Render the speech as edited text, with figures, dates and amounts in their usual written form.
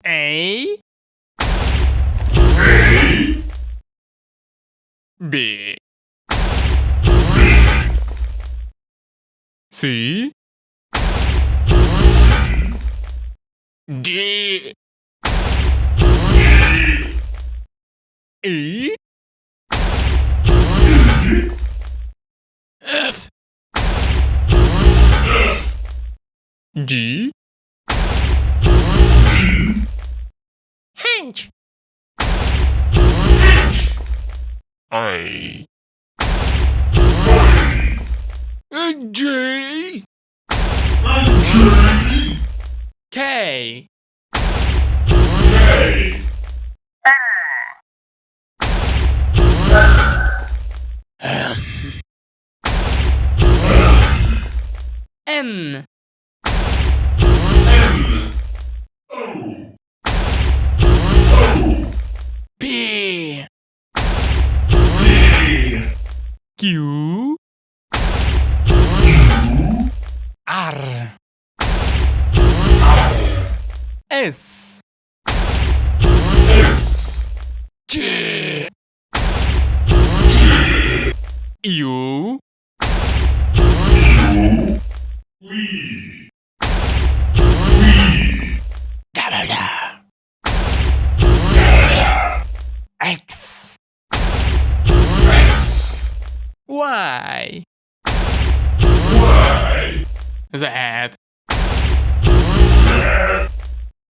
A, B, C, D, E, F, G, H, I, J, K, N, P, Q, R, S, T, U, W, X, Y, Z,